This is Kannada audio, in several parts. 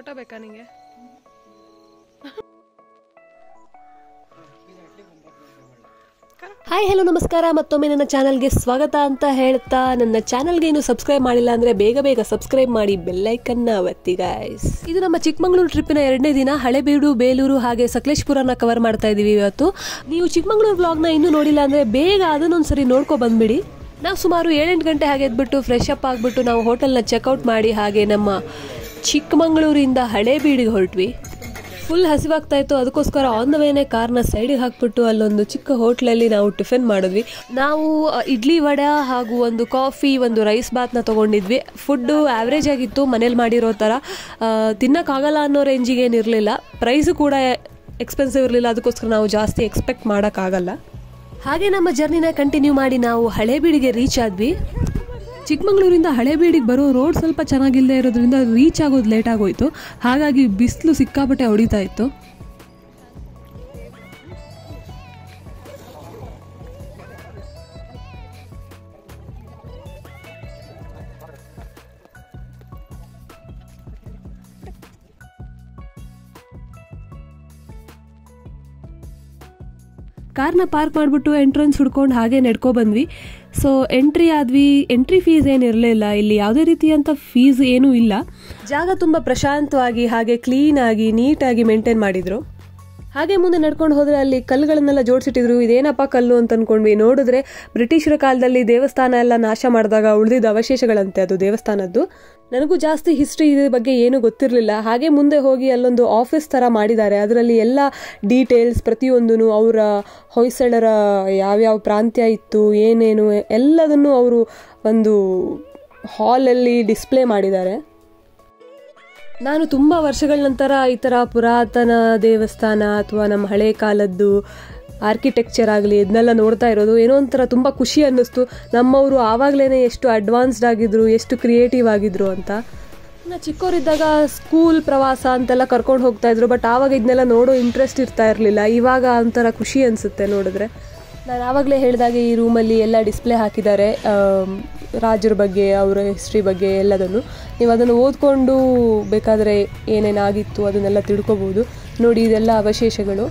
ಫೋಟೋ ಬೇಕಾ ನಿಂಗೆ? ಹಾಯ್ ಹಲೋ ನಮಸ್ಕಾರ, ಮತ್ತೊಮ್ಮೆ ನನ್ನ ಚಾನಲ್ಗೆ ಸ್ವಾಗತ ಅಂತ ಹೇಳ್ತಾ, ನನ್ನ ಚಾನಲ್ಗೆ ಇನ್ನು ಸಬ್ಸ್ಕ್ರೈಬ್ ಮಾಡಿಲ್ಲ ಅಂದರೆ ಬೇಗ ಸಬ್ಸ್ಕ್ರೈಬ್ ಮಾಡಿ, ಬೆಲ್ಲೈಕನ್ನ ಒತ್ತಿ ಗೈಸ್. ಇದು ನಮ್ಮ ಚಿಕ್ಕಮಗಳೂರು ಟ್ರಿಪ್ಪಿನ 2ನೇ ದಿನ. ಹಳೆಬೀಡು, ಬೇಲೂರು ಹಾಗೆ ಸಕಲೇಶಪುರನ ಕವರ್ ಮಾಡ್ತಾ ಇದ್ದೀವಿ ಇವತ್ತು. ನೀವು ಚಿಕ್ಕಮಗಳೂರು ವ್ಲಾಗ್ನ ಇನ್ನೂ ನೋಡಿಲ್ಲ ಅಂದರೆ ಬೇಗ ಅದನ್ನೊಂದ್ಸರಿ ನೋಡ್ಕೊ ಬಂದ್ಬಿಡಿ. ನಾವು ಸುಮಾರು 7-8 ಗಂಟೆ ಹಾಗೆ ಎದ್ಬಿಟ್ಟು ಫ್ರೆಶ್ ಅಪ್ ಆಗಿಬಿಟ್ಟು ನಾವು ಹೋಟೆಲ್ನ ಚೆಕ್ಔಟ್ ಮಾಡಿ ಹಾಗೆ ನಮ್ಮ ಚಿಕ್ಕಮಗಳೂರಿಂದ ಹಳೆಬೀಡಿಗೆ ಹೊರಟ್ವಿ. ಫುಲ್ ಹಸಿವಾಗ್ತಾ ಇತ್ತು, ಅದಕ್ಕೋಸ್ಕರ ಆನ್ ದ ವೇನೆ ಕಾರ್ನ ಸೈಡಿಗೆ ಹಾಕ್ಬಿಟ್ಟು ಅಲ್ಲೊಂದು ಚಿಕ್ಕ ಹೋಟ್ಲಲ್ಲಿ ನಾವು ಟಿಫಿನ್ ಮಾಡಿದ್ವಿ. ನಾವು ಇಡ್ಲಿ ವಡೆ ಹಾಗೂ ಒಂದು ಕಾಫಿ, ಒಂದು ರೈಸ್ ಬಾತ್ನ ತೊಗೊಂಡಿದ್ವಿ. ಫುಡ್ಡು ಆ್ಯಾವ್ರೇಜ್ ಆಗಿತ್ತು, ಮನೇಲಿ ಮಾಡಿರೋ ಥರ. ತಿನ್ನೋಕ್ಕಾಗಲ್ಲ ಅನ್ನೋ ರೇಂಜಿಗೆ ಏನಿರಲಿಲ್ಲ. ಪ್ರೈಸು ಕೂಡ ಎಕ್ಸ್ಪೆನ್ಸಿವ್ ಇರಲಿಲ್ಲ, ಅದಕ್ಕೋಸ್ಕರ ನಾವು ಜಾಸ್ತಿ ಎಕ್ಸ್ಪೆಕ್ಟ್ ಮಾಡೋಕ್ಕಾಗಲ್ಲ. ಹಾಗೆ ನಮ್ಮ ಜರ್ನಿನ ಕಂಟಿನ್ಯೂ ಮಾಡಿ ನಾವು ಹಳೆಬೀಡಿಗೆ ರೀಚ್ ಆದ್ವಿ. ಚಿಕ್ಕಮಗಳೂರಿಂದ ಹಳೆಬೀಡಿಗೆ ಬರೋ ರೋಡ್ ಸ್ವಲ್ಪ ಚೆನ್ನಾಗಿಲ್ಲದೆ ಇರೋದ್ರಿಂದ ರೀಚ್ ಆಗೋದು ಲೇಟ್ ಆಗೋಯ್ತು. ಹಾಗಾಗಿ ಬಿಸಿಲು ಸಿಕ್ಕಾಪಟ್ಟೆ ಹೊಡಿತಾ ಇತ್ತು. ಕಾರ್ನ ಪಾರ್ಕ್ ಮಾಡಿಬಿಟ್ಟು ಎಂಟ್ರೆನ್ಸ್ ಹುಡ್ಕೊಂಡು ಹಾಗೆ ನಡ್ಕೊ ಬಂದ್ವಿ. ಸೊ ಎಂಟ್ರಿ ಆದ್ವಿ. ಎಂಟ್ರಿ ಫೀಸ್ ಏನಿರಲಿಲ್ಲ, ಇಲ್ಲಿ ಯಾವುದೇ ರೀತಿಯಂಥ ಫೀಸ್ ಏನೂ ಇಲ್ಲ. ಜಾಗ ತುಂಬ ಪ್ರಶಾಂತವಾಗಿ ಹಾಗೆ ಕ್ಲೀನಾಗಿ ನೀಟಾಗಿ ಮೇಂಟೈನ್ ಮಾಡಿದರು. ಹಾಗೆ ಮುಂದೆ ನಡ್ಕೊಂಡು ಹೋದರೆ ಅಲ್ಲಿ ಕಲ್ಲುಗಳನ್ನೆಲ್ಲ ಜೋಡಿಸಿಟ್ಟಿದ್ರು. ಇದೇನಪ್ಪ ಕಲ್ಲು ಅಂತ ಅಂದ್ಕೊಂಡ್ವಿ. ನೋಡಿದ್ರೆ ಬ್ರಿಟಿಷರ ಕಾಲದಲ್ಲಿ ದೇವಸ್ಥಾನ ಎಲ್ಲ ನಾಶ ಮಾಡಿದಾಗ ಉಳಿದಿದ್ದ ಅವಶೇಷಗಳಂತೆ ಅದು ದೇವಸ್ಥಾನದ್ದು. ನನಗೂ ಜಾಸ್ತಿ ಹಿಸ್ಟ್ರಿ ಇದ್ರ ಬಗ್ಗೆ ಏನೂ ಗೊತ್ತಿರಲಿಲ್ಲ. ಹಾಗೆ ಮುಂದೆ ಹೋಗಿ ಅಲ್ಲೊಂದು ಆಫೀಸ್ ಥರ ಮಾಡಿದ್ದಾರೆ. ಅದರಲ್ಲಿ ಎಲ್ಲ ಡೀಟೇಲ್ಸ್ ಪ್ರತಿಯೊಂದೂ ಅವರ ಹೊಯ್ಸಳರ ಯಾವ್ಯಾವ ಪ್ರಾಂತ್ಯ ಇತ್ತು, ಏನೇನು ಎಲ್ಲದನ್ನು ಅವರು ಒಂದು ಹಾಲಲ್ಲಿ ಡಿಸ್ಪ್ಲೇ ಮಾಡಿದ್ದಾರೆ. ನಾನು ತುಂಬ ವರ್ಷಗಳ ನಂತರ ಈ ಥರ ಪುರಾತನ ದೇವಸ್ಥಾನ ಅಥವಾ ನಮ್ಮ ಹಳೆ ಕಾಲದ್ದು ಆರ್ಕಿಟೆಕ್ಚರ್ ಆಗಲಿ ಇದನ್ನೆಲ್ಲ ನೋಡ್ತಾ ಇರೋದು ಏನೋ ಒಂಥರ ತುಂಬ ಖುಷಿ ಅನ್ನಿಸ್ತು. ನಮ್ಮವರು ಆವಾಗಲೇ ಎಷ್ಟು ಅಡ್ವಾನ್ಸ್ಡ್ ಆಗಿದ್ರು, ಎಷ್ಟು ಕ್ರಿಯೇಟಿವ್ ಆಗಿದ್ರು ಅಂತ. ನಾನು ಚಿಕ್ಕವರಿದ್ದಾಗ ಸ್ಕೂಲ್ ಪ್ರವಾಸ ಅಂತೆಲ್ಲ ಕರ್ಕೊಂಡು ಹೋಗ್ತಾಯಿದ್ರು. ಬಟ್ ಆವಾಗ ಇದನ್ನೆಲ್ಲ ನೋಡೋ ಇಂಟ್ರೆಸ್ಟ್ ಇರ್ತಾ ಇರಲಿಲ್ಲ. ಇವಾಗ ಒಂಥರ ಖುಷಿ ಅನಿಸುತ್ತೆ ನೋಡಿದ್ರೆ. ನಾನು ಆವಾಗಲೇ ಹೇಳಿದಾಗೆ ಈ ರೂಮಲ್ಲಿ ಎಲ್ಲ ಡಿಸ್ಪ್ಲೇ ಹಾಕಿದ್ದಾರೆ, ರಾಜರ ಬಗ್ಗೆ, ಅವರ ಹಿಸ್ಟ್ರಿ ಬಗ್ಗೆ ಎಲ್ಲದನ್ನು. ನೀವು ಅದನ್ನು ಓದ್ಕೊಂಡು ಬೇಕಾದರೆ ಏನೇನಾಗಿತ್ತು ಅದನ್ನೆಲ್ಲ ತಿಳ್ಕೊಬೋದು. ನೋಡಿ, ಇದೆಲ್ಲ ಅವಶೇಷಗಳು.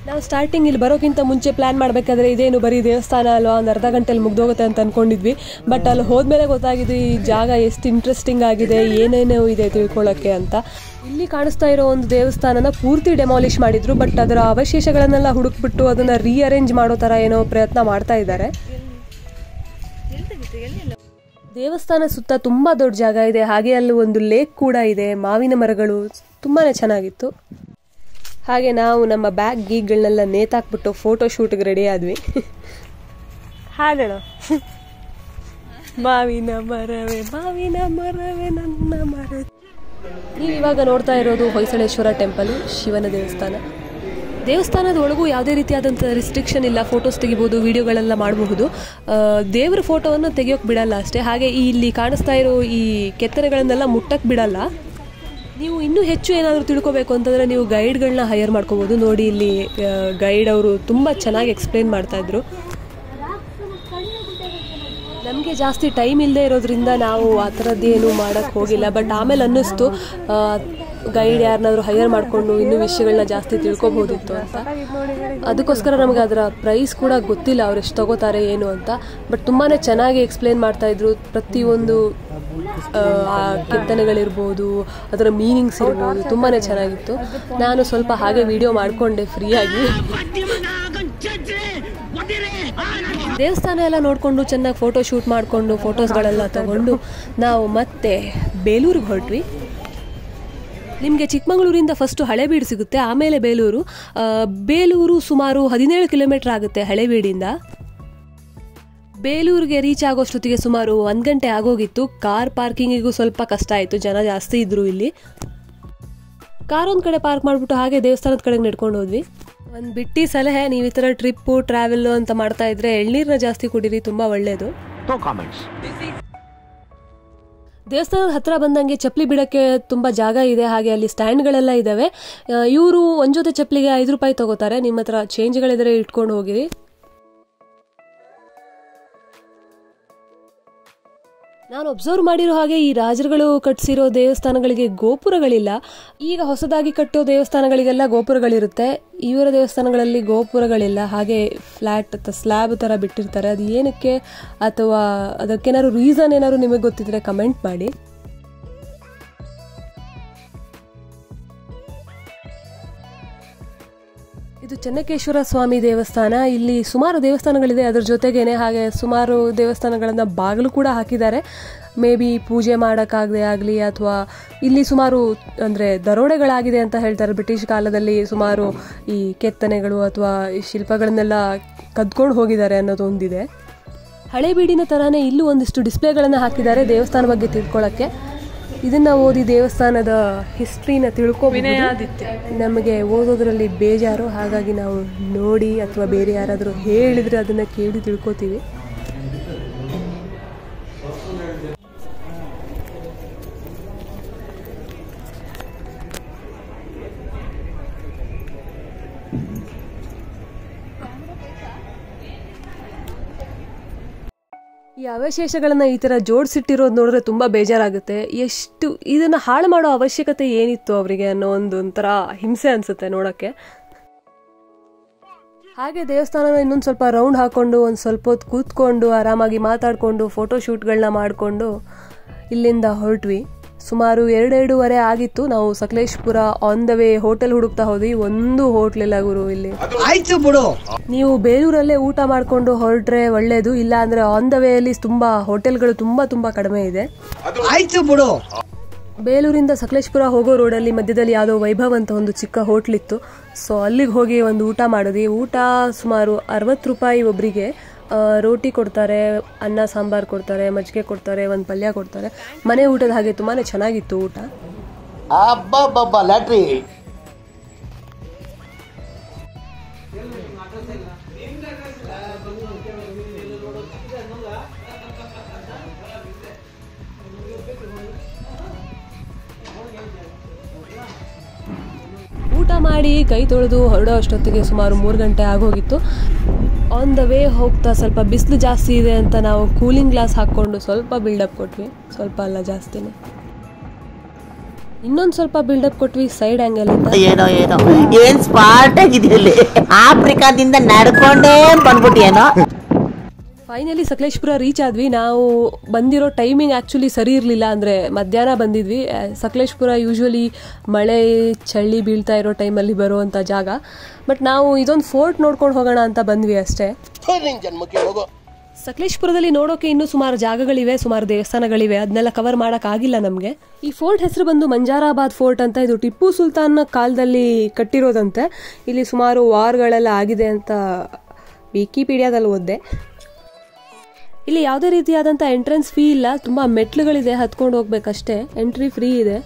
ನಾವು ಸ್ಟಾರ್ಟಿಂಗ್ ಇಲ್ಲಿ ಬರೋಕ್ಕಿಂತ ಮುಂಚೆ ಪ್ಲ್ಯಾನ್ ಮಾಡಬೇಕಾದ್ರೆ ಇದೇನು ಬರೀ ದೇವಸ್ಥಾನ ಅಲ್ವಾ, ಒಂದು ಅರ್ಧ ಗಂಟೆಯಲ್ಲಿ ಮುಗ್ದೋಗುತ್ತೆ ಅಂತ ಅಂದ್ಕೊಂಡಿದ್ವಿ. ಬಟ್ ಅಲ್ಲಿ ಹೋದ್ಮೇಲೆ ಗೊತ್ತಾಗಿದ್ದು ಈ ಜಾಗ ಎಷ್ಟು ಇಂಟ್ರೆಸ್ಟಿಂಗ್ ಆಗಿದೆ, ಏನೇನೋ ಇದೆ ತಿಳ್ಕೊಳ್ಳೋಕ್ಕೆ ಅಂತ. ಇಲ್ಲಿ ಕಾಣಿಸ್ತಾ ಇರೋ ಒಂದು ದೇವಸ್ಥಾನನ ಪೂರ್ತಿ ಡೆಮಾಲಿಷ್ ಮಾಡಿದ್ರು. ಬಟ್ ಅದರ ಅವಶೇಷಗಳನ್ನೆಲ್ಲ ಹುಡುಕ್ಬಿಟ್ಟು ಅದನ್ನು ರೀಅರೇಂಜ್ ಮಾಡೋ ಥರ ಏನೋ ಪ್ರಯತ್ನ ಮಾಡ್ತಾ ಇದ್ದಾರೆ. ದೇವಸ್ಥಾನ ಸುತ್ತ ತುಂಬ ದೊಡ್ಡ ಜಾಗ ಇದೆ. ಹಾಗೆ ಅಲ್ಲಿ ಒಂದು ಲೇಕ್ ಕೂಡ ಇದೆ, ಮಾವಿನ ಮರಗಳು, ತುಂಬಾ ಚೆನ್ನಾಗಿತ್ತು. ಹಾಗೆ ನಾವು ನಮ್ಮ ಬ್ಯಾಗ್ ಗೀಗ್ಗಳನ್ನೆಲ್ಲ ನೇತಾಕ್ಬಿಟ್ಟು ಫೋಟೋ ಶೂಟ್ಗೆ ರೆಡಿ ಆದ್ವಿ. ಹಾಡೋಣ, ಮಾವಿನ ಮರವೇ ಮಾವಿನ ಮರವೇ ನನ್ನ ಮರ. ನೀವು ಇವಾಗ ನೋಡ್ತಾ ಇರೋದು ಹೊಯ್ಸಳೇಶ್ವರ ಟೆಂಪಲ್, ಶಿವನ ದೇವಸ್ಥಾನ. ದೇವಸ್ಥಾನದ ಒಳಗೂ ಯಾವುದೇ ರೀತಿಯಾದಂಥ ರಿಸ್ಟ್ರಿಕ್ಷನ್ ಇಲ್ಲ. ಫೋಟೋಸ್ ತೆಗಿಬೋದು, ವಿಡಿಯೋಗಳೆಲ್ಲ ಮಾಡಬಹುದು. ದೇವರ ಫೋಟೋವನ್ನು ತೆಗಿಯೋಕೆ ಬಿಡಲ್ಲ ಅಷ್ಟೇ. ಹಾಗೆ ಇಲ್ಲಿ ಕಾಣಿಸ್ತಾ ಇರೋ ಈ ಕೆತ್ತನೆಗಳನ್ನೆಲ್ಲ ಮುಟ್ಟಕ್ಕೆ ಬಿಡಲ್ಲ. ನೀವು ಇನ್ನೂ ಹೆಚ್ಚು ಏನಾದರೂ ತಿಳ್ಕೊಬೇಕು ಅಂತಂದರೆ ನೀವು ಗೈಡ್ಗಳನ್ನ ಹೈಯರ್ ಮಾಡ್ಕೋಬೋದು. ನೋಡಿ, ಇಲ್ಲಿ ಗೈಡ್ ಅವರು ತುಂಬ ಚೆನ್ನಾಗಿ ಎಕ್ಸ್ಪ್ಲೇನ್ ಮಾಡ್ತಾಯಿದ್ರು. ನಮಗೆ ಜಾಸ್ತಿ ಟೈಮ್ ಇಲ್ಲದೆ ಇರೋದ್ರಿಂದ ನಾವು ಆ ಥರದ್ದೇನು ಮಾಡೋಕ್ಕೆ ಹೋಗಿಲ್ಲ. ಬಟ್ ಆಮೇಲೆ ಅನ್ನಿಸ್ತು ಗೈಡ್ ಯಾರನ್ನಾದರೂ ಹೈಯರ್ ಮಾಡಿಕೊಂಡು ಇನ್ನೂ ವಿಷಯಗಳನ್ನ ಜಾಸ್ತಿ ತಿಳ್ಕೊಬೋದಿತ್ತು ಅಂತ. ಅದಕ್ಕೋಸ್ಕರ ನಮಗೆ ಅದರ ಪ್ರೈಸ್ ಕೂಡ ಗೊತ್ತಿಲ್ಲ, ಅವ್ರು ಎಷ್ಟು ತಗೋತಾರೆ ಏನು ಅಂತ. ಬಟ್ ತುಂಬಾ ಚೆನ್ನಾಗಿ ಎಕ್ಸ್ಪ್ಲೇನ್ ಮಾಡ್ತಾಯಿದ್ರು. ಪ್ರತಿಯೊಂದು ಕೆತ್ತನೆಗಳಿರ್ಬೋದು, ಅದರ ಮೀನಿಂಗ್ಸ್ ಇರ್ಬೋದು, ತುಂಬಾ ಚೆನ್ನಾಗಿತ್ತು. ನಾನು ಸ್ವಲ್ಪ ಹಾಗೆ ವಿಡಿಯೋ ಮಾಡಿಕೊಂಡೆ ಫ್ರೀಯಾಗಿ. ದೇವಸ್ಥಾನ ಎಲ್ಲ ನೋಡಿಕೊಂಡು ಚೆನ್ನಾಗಿ ಫೋಟೋ ಶೂಟ್ ಮಾಡಿಕೊಂಡು ಫೋಟೋಸ್ಗಳೆಲ್ಲ ತಗೊಂಡು ನಾವು ಮತ್ತೆ ಬೇಲೂರಿಗೆ ಹೊರಟ್ವಿ. ನಿಮಗೆ ಚಿಕ್ಕಮಗಳೂರಿಂದ ಫಸ್ಟು ಹಳೆಬೀಡು ಸಿಗುತ್ತೆ, ಆಮೇಲೆ ಬೇಲೂರು. ಬೇಲೂರು ಸುಮಾರು 17 ಕಿಲೋಮೀಟರ್ ಆಗುತ್ತೆ ಹಳೆಬೀಡಿಂದ. ಬೇಲೂರಿಗೆ ರೀಚ್ ಆಗೋಷ್ಟೊತ್ತಿಗೆ ಸುಮಾರು 1 ಗಂಟೆ ಆಗೋಗಿತ್ತು. ಕಾರ್ ಪಾರ್ಕಿಂಗಿಗೂ ಸ್ವಲ್ಪ ಕಷ್ಟ ಆಯಿತು, ಜನ ಜಾಸ್ತಿ ಇದ್ದರು ಇಲ್ಲಿ. ಕಾರ್ ಒಂದು ಕಡೆ ಪಾರ್ಕ್ ಮಾಡಿಬಿಟ್ಟು ಹಾಗೆ ದೇವಸ್ಥಾನದ ಕಡೆಗೆ ನಡ್ಕೊಂಡು ಹೋದ್ವಿ. ಒಂದು ಬಿಟ್ಟಿ ಸಲಹೆ, ನೀವು ಈ ಥರ ಟ್ರಿಪ್ಪು ಟ್ರಾವೆಲ್ ಅಂತ ಮಾಡ್ತಾ ಇದ್ರೆ ಎಳ್ನೀರನ್ನ ಜಾಸ್ತಿ ಕುಡೀರಿ, ತುಂಬ ಒಳ್ಳೆಯದು. ದೇವಸ್ಥಾನದ ಹತ್ರ ಬಂದಂಗೆ ಚಪ್ಪಲಿ ಬಿಡೋಕ್ಕೆ ತುಂಬ ಜಾಗ ಇದೆ. ಹಾಗೆ ಅಲ್ಲಿ ಸ್ಟ್ಯಾಂಡ್ಗಳೆಲ್ಲ ಇದ್ದಾವೆ. ಇವರು ಒಂದು ಜೊತೆ ಚಪ್ಪಲಿಗೆ 5 ರೂಪಾಯಿ ತಗೋತಾರೆ. ನಿಮ್ಮ ಹತ್ರ ಚೇಂಜ್ಗಳಿದ್ರೆ ಇಟ್ಕೊಂಡು ಹೋಗಿರಿ. ನಾನು ಅಬ್ಸರ್ವ್ ಮಾಡಿರೋ ಹಾಗೆ ಈ ರಾಜರುಗಳು ಕಟ್ಟಿಸಿರೋ ದೇವಸ್ಥಾನಗಳಿಗೆ ಗೋಪುರಗಳಿಲ್ಲ. ಈಗ ಹೊಸದಾಗಿ ಕಟ್ಟೋ ದೇವಸ್ಥಾನಗಳಿಗೆಲ್ಲ ಗೋಪುರಗಳಿರುತ್ತೆ. ಇವರ ದೇವಸ್ಥಾನಗಳಲ್ಲಿ ಗೋಪುರಗಳಿಲ್ಲ. ಹಾಗೆ ಫ್ಲಾಟ್ ಸ್ಲ್ಯಾಬ್ ಥರ ಬಿಟ್ಟಿರ್ತಾರೆ. ಅದು ಏನಕ್ಕೆ ಅಥವಾ ಅದಕ್ಕೇನಾದ್ರು ರೀಸನ್ ಏನಾದ್ರು ನಿಮಗೆ ಗೊತ್ತಿದ್ರೆ ಕಮೆಂಟ್ ಮಾಡಿ. ಇದು ಚೆನ್ನಕೇಶ್ವರ ಸ್ವಾಮಿ ದೇವಸ್ಥಾನ. ಇಲ್ಲಿ ಸುಮಾರು ದೇವಸ್ಥಾನಗಳಿದೆ. ಅದ್ರ ಜೊತೆಗೇನೆ ಹಾಗೆ ಸುಮಾರು ದೇವಸ್ಥಾನಗಳನ್ನ ಬಾಗಿಲು ಕೂಡ ಹಾಕಿದ್ದಾರೆ. ಮೇ ಬಿ ಪೂಜೆ ಮಾಡೋಕ್ಕಾಗದೆ ಆಗಲಿ ಅಥವಾ ಇಲ್ಲಿ ಸುಮಾರು ಅಂದರೆ ದರೋಡೆಗಳಾಗಿದೆ ಅಂತ ಹೇಳ್ತಾರೆ. ಬ್ರಿಟಿಷ್ ಕಾಲದಲ್ಲಿ ಸುಮಾರು ಈ ಕೆತ್ತನೆಗಳು ಅಥವಾ ಈ ಶಿಲ್ಪಗಳನ್ನೆಲ್ಲ ಕದ್ಕೊಂಡು ಹೋಗಿದ್ದಾರೆ ಅನ್ನೋದೊಂದಿದೆ. ಹಳೇಬೀಡಿನ ಥರನೇ ಇಲ್ಲೂ ಒಂದಿಷ್ಟು ಡಿಸ್ಪ್ಲೇಗಳನ್ನು ಹಾಕಿದ್ದಾರೆ ದೇವಸ್ಥಾನ ಬಗ್ಗೆ ತಿಳ್ಕೊಳ್ಳೋಕ್ಕೆ. ಇದನ್ನು ಓದಿ ದೇವಸ್ಥಾನದ ಹಿಸ್ಟ್ರಿನ ತಿಳ್ಕೊಬಹುದು. ನಮಗೆ ಓದೋದ್ರಲ್ಲಿ ಬೇಜಾರು, ಹಾಗಾಗಿ ನಾವು ನೋಡಿ ಅಥವಾ ಬೇರೆ ಯಾರಾದರೂ ಹೇಳಿದರೆ ಅದನ್ನು ಕೇಳಿ ತಿಳ್ಕೊತೀವಿ. ಈ ಅವಶೇಷಗಳನ್ನು ಈ ಥರ ಜೋಡಿಸಿಟ್ಟಿರೋದು ನೋಡಿದ್ರೆ ತುಂಬ ಬೇಜಾರಾಗುತ್ತೆ. ಎಷ್ಟು ಇದನ್ನು ಹಾಳು ಮಾಡೋ ಅವಶ್ಯಕತೆ ಏನಿತ್ತು ಅವರಿಗೆ ಅನ್ನೋ ಒಂಥರ ಹಿಂಸೆ ಅನಿಸುತ್ತೆ ನೋಡೋಕ್ಕೆ. ಹಾಗೆ ದೇವಸ್ಥಾನನ ಇನ್ನೊಂದು ಸ್ವಲ್ಪ ರೌಂಡ್ ಹಾಕ್ಕೊಂಡು ಒಂದು ಸ್ವಲ್ಪ ಹೊತ್ತು ಕೂತ್ಕೊಂಡು ಆರಾಮಾಗಿ ಮಾತಾಡಿಕೊಂಡು ಫೋಟೋಶೂಟ್ಗಳನ್ನ ಮಾಡಿಕೊಂಡು ಇಲ್ಲಿಂದ ಹೊರಟ್ವಿ. ಸುಮಾರು 2:30 ಆಗಿತ್ತು. ನಾವು Sakleshpur on the way hotel ಹುಡುಕ್ತಾ ಹೋದ್ವಿ. ಒಂದು ಹೋಟ್ಲಿಲ್ಲ ಗುರು ಇಲ್ಲಿ. ನೀವು ಬೇಲೂರಲ್ಲೇ ಊಟ ಮಾಡ್ಕೊಂಡು ಹೊರಟ್ರೆ ಒಳ್ಳೇದು. ಇಲ್ಲ ಅಂದ್ರೆ ಆನ್ ದ ವೇ ಅಲ್ಲಿ ತುಂಬಾ ಹೋಟೆಲ್ಗಳು ತುಂಬಾ ಕಡಿಮೆ ಇದೆ. ಬೇಲೂರಿಂದ ಸಕಲೇಶ್ಪುರ ಹೋಗೋ ರೋಡಲ್ಲಿ ಮಧ್ಯದಲ್ಲಿ ಯಾವುದೋ ವೈಭವ್ ಅಂತ ಒಂದು ಚಿಕ್ಕ ಹೋಟ್ಲ್ ಇತ್ತು. ಸೊ ಅಲ್ಲಿಗೆ ಹೋಗಿ ಒಂದು ಊಟ ಮಾಡಿದ್ವಿ. ಊಟ ಸುಮಾರು 60 ರೂಪಾಯಿ ಒಬ್ಬರಿಗೆ. ರೋಟಿ ಕೊಡ್ತಾರೆ, ಅನ್ನ ಸಾಂಬಾರು ಕೊಡ್ತಾರೆ, ಮಜ್ಜಿಗೆ ಕೊಡ್ತಾರೆ, ಒಂದು ಪಲ್ಯ ಕೊಡ್ತಾರೆ. ಮನೆ ಊಟದ ಹಾಗೆ ತುಂಬಾ ಚೆನ್ನಾಗಿತ್ತು ಊಟ. ಊಟ ಮಾಡಿ ಕೈ ತೊಳೆದು ಹೊರಡೋ ಅಷ್ಟೊತ್ತಿಗೆ ಸುಮಾರು 3 ಗಂಟೆ ಆಗೋಗಿತ್ತು. ಆನ್ ದ ವೇ ಹೋಗ್ತಾ ಸ್ವಲ್ಪ ಬಿಸಿಲು ಜಾಸ್ತಿ ಇದೆ ಅಂತ ನಾವು ಕೂಲಿಂಗ್ ಗ್ಲಾಸ್ ಹಾಕ್ಕೊಂಡು ಸ್ವಲ್ಪ ಬಿಲ್ಡಪ್ ಕೊಟ್ವಿ. ಸ್ವಲ್ಪ ಅಲ್ಲ, ಜಾಸ್ತಿನೇ. ಇನ್ನೊಂದು ಸ್ವಲ್ಪ ಬಿಲ್ಡಪ್ ಕೊಟ್ವಿ ಸೈಡ್ ಆಂಗಲ್ ಇಂದ. ಏನ್ ಸ್ಪಾಟ್ ಆಗಿದೆ, ಆಫ್ರಿಕಾದಿಂದ ನಡ್ಕೊಂಡೇ ಬಂದ್ಬಿಟ್ಟೇನೋ. ಫೈನಲಿ ಸಕಲೇಶ್ಪುರ ರೀಚ್ ಆದ್ವಿ. ನಾವು ಬಂದಿರೋ ಟೈಮಿಂಗ್ ಆ್ಯಕ್ಚುಲಿ ಸರಿ ಇರಲಿಲ್ಲ. ಅಂದರೆ ಮಧ್ಯಾಹ್ನ ಬಂದಿದ್ವಿ. ಸಕಲೇಶ್ಪುರ ಯೂಶ್ವಲಿ ಮಳೆ ಚಳಿ ಬೀಳ್ತಾ ಇರೋ ಟೈಮಲ್ಲಿ ಬರುವಂಥ ಜಾಗ. ಬಟ್ ನಾವು ಇದೊಂದು ಫೋರ್ಟ್ ನೋಡ್ಕೊಂಡು ಹೋಗೋಣ ಅಂತ ಬಂದ್ವಿ ಅಷ್ಟೇ. ಸಕಲೇಶ್ಪುರದಲ್ಲಿ ನೋಡೋಕೆ ಇನ್ನೂ ಸುಮಾರು ಜಾಗಗಳಿವೆ, ಸುಮಾರು ದೇವಸ್ಥಾನಗಳಿವೆ. ಅದನ್ನೆಲ್ಲ ಕವರ್ ಮಾಡೋಕ್ಕಾಗಿಲ್ಲ ನಮಗೆ. ಈ ಫೋರ್ಟ್ ಹೆಸರು ಬಂದು ಮಂಜಾರಾಬಾದ್ ಫೋರ್ಟ್ ಅಂತ. ಇದು ಟಿಪ್ಪು ಸುಲ್ತಾನ್ ಕಾಲದಲ್ಲಿ ಕಟ್ಟಿರೋದಂತೆ. ಇಲ್ಲಿ ಸುಮಾರು ವಾರ್ಗಳೆಲ್ಲ ಆಗಿದೆ ಅಂತ ವಿಕಿಪೀಡಿಯಾದಲ್ಲಿ ಓದಿದೆ. ಇಲ್ಲಿ ಯಾವುದೇ ರೀತಿಯಾದಂಥ ಎಂಟ್ರೆನ್ಸ್ ಫೀ ಇಲ್ಲ. ತುಂಬ ಮೆಟ್ಲುಗಳಿದೆ, ಹತ್ಕೊಂಡು ಹೋಗ್ಬೇಕಷ್ಟೇ. ಎಂಟ್ರಿ ಫ್ರೀ ಇದೆ.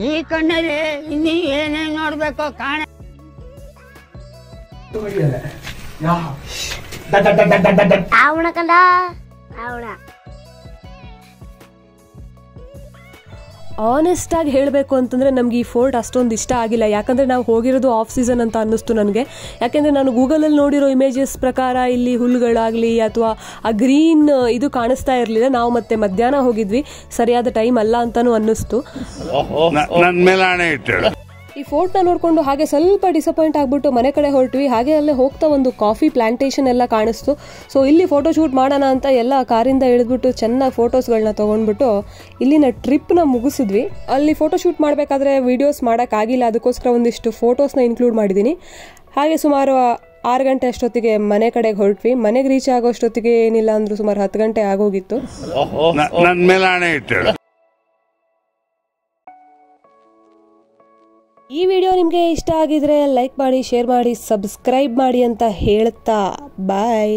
ಈ ಕಣ್ಣಲ್ಲಿ ಇನ್ನೀ ಏನೇನು ನೋಡ್ಬೇಕೋ ಕಾಣ. ಆನೆಸ್ಟ್ ಆಗಿ ಹೇಳಬೇಕು ಅಂತಂದರೆ ನಮ್ಗೆ ಈ ಫೋರ್ಟ್ ಅಷ್ಟೊಂದು ಇಷ್ಟ ಆಗಿಲ್ಲ. ಯಾಕಂದರೆ ನಾವು ಹೋಗಿರೋದು ಆಫ್ ಸೀಸನ್ ಅಂತ ಅನ್ನಿಸ್ತು ನನಗೆ. ಯಾಕೆಂದರೆ ನಾನು ಗೂಗಲಲ್ಲಿ ನೋಡಿರೋ ಇಮೇಜಸ್ ಪ್ರಕಾರ ಇಲ್ಲಿ ಹುಲ್ಲುಗಳಾಗಲಿ ಅಥವಾ ಆ ಗ್ರೀನ್ ಇದು ಕಾಣಿಸ್ತಾ ಇರಲಿಲ್ಲ. ನಾವು ಮತ್ತೆ ಮಧ್ಯಾಹ್ನ ಹೋಗಿದ್ವಿ, ಸರಿಯಾದ ಟೈಮ್ ಅಲ್ಲ ಅಂತಲೂ ಅನ್ನಿಸ್ತು. ಈ ಫೋರ್ಟ್ನ ನೋಡಿಕೊಂಡು ಹಾಗೆ ಸ್ವಲ್ಪ ಡಿಸಪಾಯಿಂಟ್ ಆಗಿಬಿಟ್ಟು ಮನೆ ಕಡೆ ಹೊರಟ್ವಿ. ಹಾಗೆ ಅಲ್ಲೇ ಹೋಗ್ತಾ ಒಂದು ಕಾಫಿ ಪ್ಲಾಂಟೇಶನ್ ಎಲ್ಲ ಕಾಣಿಸ್ತು. ಸೊ ಇಲ್ಲಿ ಫೋಟೋಶೂಟ್ ಮಾಡೋಣ ಅಂತ ಎಲ್ಲ ಕಾರಿಂದ ಇಳಿದ್ಬಿಟ್ಟು ಚೆನ್ನಾಗಿ ಫೋಟೋಸ್ಗಳನ್ನ ತೊಗೊಂಡ್ಬಿಟ್ಟು ಇಲ್ಲಿನ ಟ್ರಿಪ್ನ ಮುಗಿಸಿದ್ವಿ. ಅಲ್ಲಿ ಫೋಟೋಶೂಟ್ ಮಾಡಬೇಕಾದ್ರೆ ವೀಡಿಯೋಸ್ ಮಾಡೋಕ್ಕಾಗಿಲ್ಲ. ಅದಕ್ಕೋಸ್ಕರ ಒಂದಿಷ್ಟು ಫೋಟೋಸ್ನ ಇನ್ಕ್ಲೂಡ್ ಮಾಡಿದ್ದೀನಿ. ಹಾಗೆ ಸುಮಾರು 6 ಗಂಟೆ ಅಷ್ಟೊತ್ತಿಗೆ ಮನೆ ಕಡೆಗೆ ಹೊರಟ್ವಿ. ಮನೆಗೆ ರೀಚ್ ಆಗೋ ಅಷ್ಟೊತ್ತಿಗೆ ಏನಿಲ್ಲ ಅಂದ್ರೂ ಸುಮಾರು 10 ಗಂಟೆ ಆಗೋಗಿತ್ತು. ಈ ವಿಡಿಯೋ ನಿಮಗೆ ಇಷ್ಟ ಆಗಿದ್ರೆ ಲೈಕ್ ಮಾಡಿ, ಶೇರ್ ಮಾಡಿ, ಸಬ್ಸ್ಕ್ರೈಬ್ ಮಾಡಿ ಅಂತ ಹೇಳ್ತಾ ಬಾಯ್.